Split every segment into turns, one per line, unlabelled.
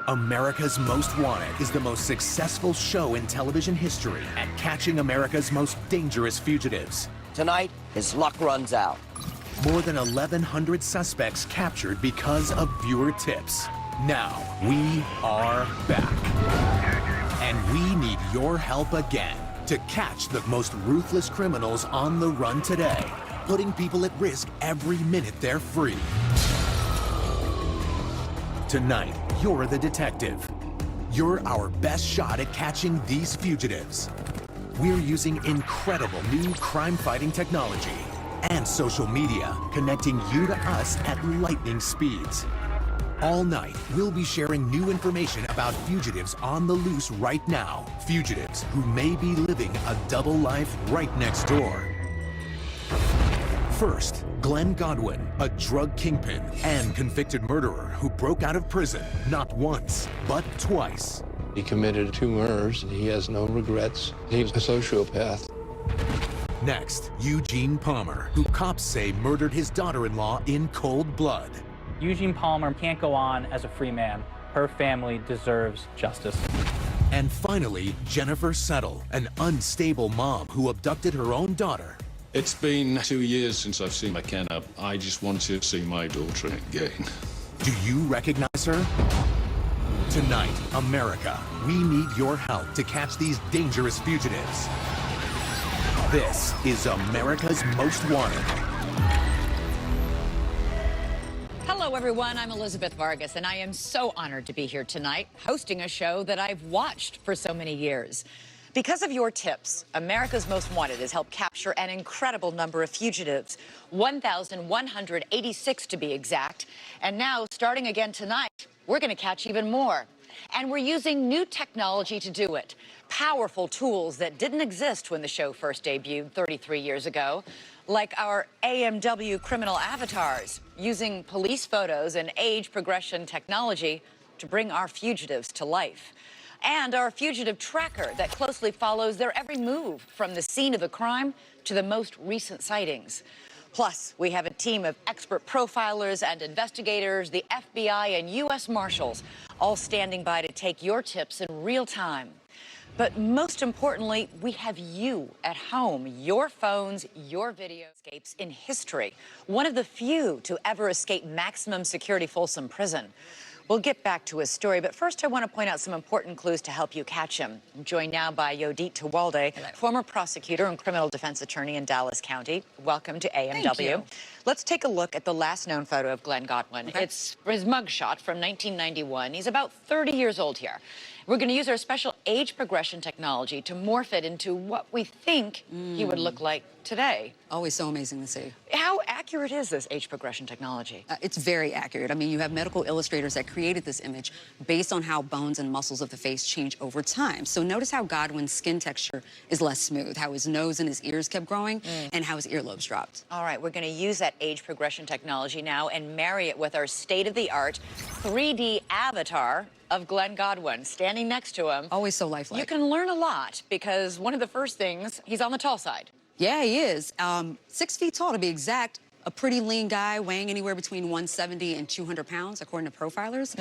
America's Most Wanted is the most successful show in television history at catching America's most dangerous fugitives.
Tonight, his luck runs out.
More than 1,100 suspects captured because of viewer tips. Now, we are back. And we need your help again to catch the most ruthless criminals on the run today, putting people at risk every minute they're free. Tonight, you're the detective. You're our best shot at catching these fugitives. We're using incredible new crime-fighting technology and social media, connecting you to us at lightning speeds. All night, we'll be sharing new information about fugitives on the loose right now. Fugitives who may be living a double life right next door. First, Glenn Godwin, a drug kingpin and convicted murderer who broke out of prison not once, but twice.
He committed 2 murders, and he has no regrets. He's a sociopath.
Next, Eugene Palmer, who cops say murdered his daughter-in-law in cold blood.
Eugene Palmer can't go on as a free man. Her family deserves justice.
And finally, Jennifer Settle, an unstable mom who abducted her own daughter.
It's been 2 years since I've seen McKenna. I just want to see my daughter again.
Do you recognize her? Tonight, America, we need your help to catch these dangerous fugitives. This is America's Most Wanted.
Hello, everyone. I'm Elizabeth Vargas, and I am so honored to be here tonight, hosting a show that I've watched for so many years. Because of your tips, America's Most Wanted has helped capture an incredible number of fugitives, 1,186 to be exact. And now, starting again tonight, we're going to catch even more. And we're using new technology to do it. Powerful tools that didn't exist when the show first debuted 33 years ago, like our AMW criminal avatars, using police photos and age progression technology to bring our fugitives to life. And our fugitive tracker that closely follows their every move from the scene of the crime to the most recent sightings. Plus, we have a team of expert profilers and investigators, the FBI and U.S. Marshals, all standing by to take your tips in real time. But most importantly, we have you at home, your phones, your video escapes in history. One of the few to ever escape maximum security Folsom Prison. We'll get back to his story, but first I want to point out some important clues to help you catch him. I'm joined now by Jodi Tewalde, former prosecutor and criminal defense attorney in Dallas County. Welcome to AMW.
Thank you.
Let's take a look at the last known photo of Glenn Godwin.
Okay.
It's his mugshot from 1991. He's about 30 years old here. We're going to use our special age progression technology to morph it into what we think he would look like today.
Always so amazing to see.
How accurate is this age progression technology?
It's very accurate. I mean, you have medical illustrators that created this image based on how bones and muscles of the face change over time. So notice how Godwin's skin texture is less smooth, how his nose and his ears kept growing, and how his earlobes dropped.
All right, we're going to use that age progression technology now and marry it with our state-of-the-art 3D avatar of Glenn Godwin, standing next to him.
Always so lifelike.
You can learn a lot because one of the first things, he's on the tall side.
Yeah, he is. 6 feet tall to be exact. A pretty lean guy weighing anywhere between 170 and 200 pounds, according to profilers.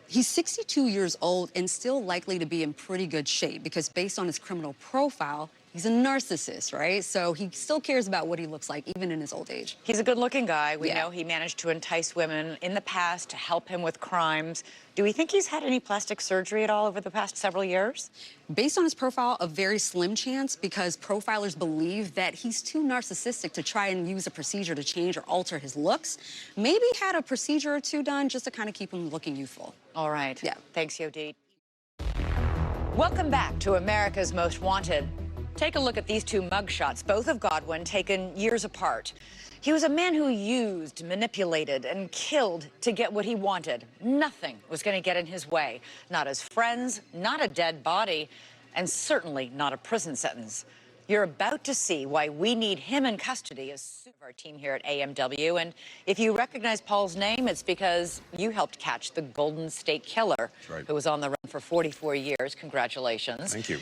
He's 62 years old and still likely to be in pretty good shape because based on his criminal profile, he's a narcissist, right? So he still cares about what he looks like, even in his old age.
He's a good-looking guy. We know he managed to entice women in the past to help him with crimes. Do we think he's had any plastic surgery at all over the past several years?
Based on his profile, a very slim chance because profilers believe that he's too narcissistic to try and use a procedure to change or alter his looks. Maybe had a procedure or two done just to kind of keep him looking youthful.
All right.
Yeah.
Thanks, Jodi. Welcome back to America's Most Wanted. Take a look at these two mugshots, both of Godwin, taken years apart. He was a man who used, manipulated, and killed to get what he wanted. Nothing was going to get in his way. Not his friends, not a dead body, and certainly not a prison sentence. You're about to see why we need him in custody as our team here at AMW. And if you recognize Paul's name, it's because you helped catch the Golden State Killer, who was on the run for 44 years. Congratulations.
Thank you.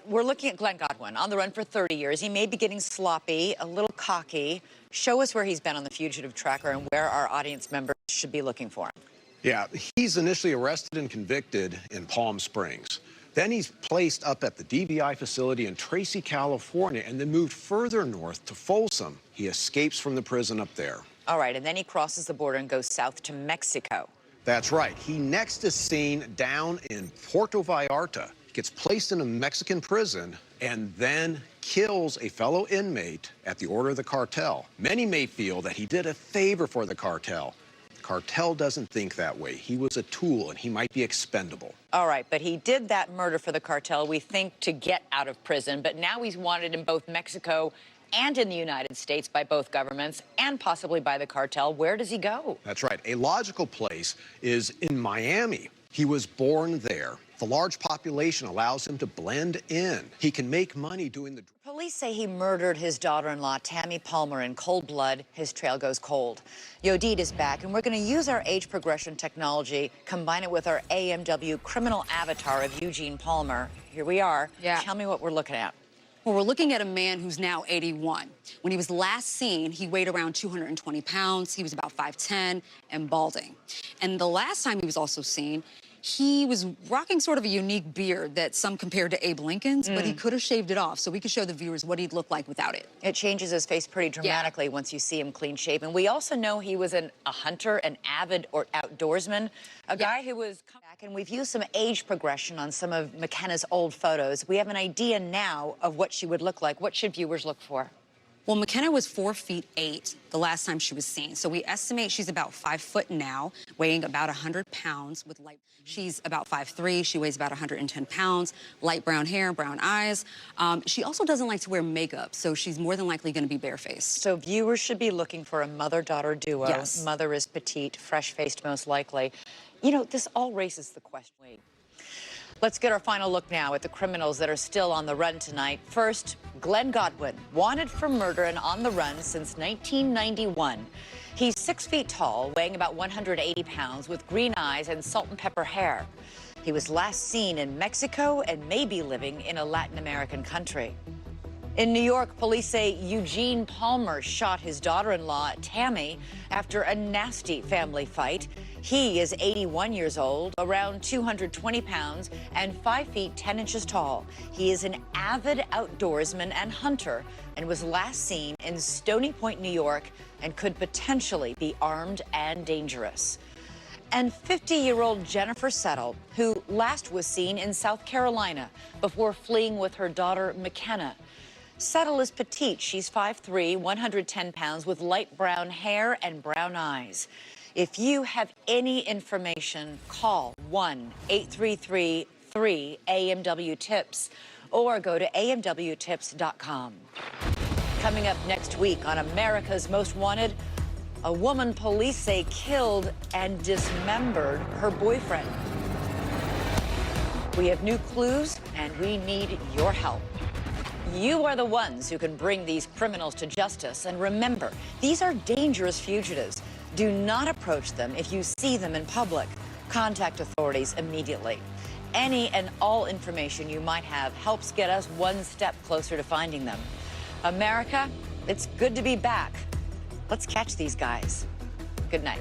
We're looking at Glenn Godwin, on the run for 30 years. He may be getting sloppy, a little cocky. Show us where he's been on the fugitive tracker and where our audience members should be looking for him.
Yeah, he's initially arrested and convicted in Palm Springs. Then he's placed up at the DBI facility in Tracy, California, and then moved further north to Folsom. He escapes from the prison up there.
All right, and then he crosses the border and goes south to Mexico.
That's right. He next is seen down in Puerto Vallarta. He gets placed in a Mexican prison and then kills a fellow inmate at the order of the cartel. Many may feel that he did a favor for the cartel. The cartel doesn't think that way. He was a tool and he might be expendable.
All right, but he did that murder for the cartel, we think, to get out of prison. But now he's wanted in both Mexico and in the United States by both governments and possibly by the cartel. Where does he go?
That's right. A logical place is in Miami. He was born there. The large population allows him to blend in. He can make money doing the...
Police say he murdered his daughter-in-law, Tammy Palmer, in cold blood. His trail goes cold. Jodi is back, and we're going to use our age progression technology, combine it with our AMW criminal avatar of Eugene Palmer. Here we are.
Yeah.
Tell me what we're looking at.
Well, we're looking at a man who's now 81. When he was last seen, he weighed around 220 pounds. He was about 5'10" and balding. And the last time he was also seen, he was rocking sort of a unique beard that some compared to Abe Lincoln's, but he could have shaved it off, so we could show the viewers what he'd look like without it.
It changes his face pretty dramatically once you see him clean-shaven. We also know he was a hunter, an avid or outdoorsman, a guy who was back, and we've used some age progression on some of McKenna's old photos. We have an idea now of what she would look like. What should viewers look for?
Well, McKenna was 4'8" the last time she was seen, so we estimate she's about 5 foot now, weighing about 100 pounds with light. She's about 5'3", she weighs about 110 pounds, light brown hair, brown eyes. She also doesn't like to wear makeup, so she's more than likely going to be barefaced.
So viewers should be looking for a mother-daughter duo.
Yes.
Mother is petite, fresh-faced most likely. You know, this all raises the question. Let's get our final look now at the criminals that are still on the run tonight. First, Glenn Godwin, wanted for murder and on the run since 1991. He's 6 feet tall, weighing about 180 pounds, with green eyes and salt and pepper hair. He was last seen in Mexico and may be living in a Latin American country. In New York, police say Eugene Palmer shot his daughter-in-law, Tammy, after a nasty family fight. He is 81 years old, around 220 pounds, and 5 feet 10 inches tall. He is an avid outdoorsman and hunter and was last seen in Stony Point, New York, and could potentially be armed and dangerous. And 50-year-old Jennifer Settle, who last was seen in South Carolina before fleeing with her daughter, McKenna. Settle is petite. She's 5'3", 110 pounds, with light brown hair and brown eyes. If you have any information, call 1-833-3-AMW-TIPS or go to amwtips.com. Coming up next week on America's Most Wanted, a woman police say killed and dismembered her boyfriend. We have new clues, and we need your help. You are the ones who can bring these criminals to justice. And remember, these are dangerous fugitives. Do not approach them if you see them in public. Contact authorities immediately. Any and all information you might have helps get us one step closer to finding them. America, it's good to be back. Let's catch these guys. Good night.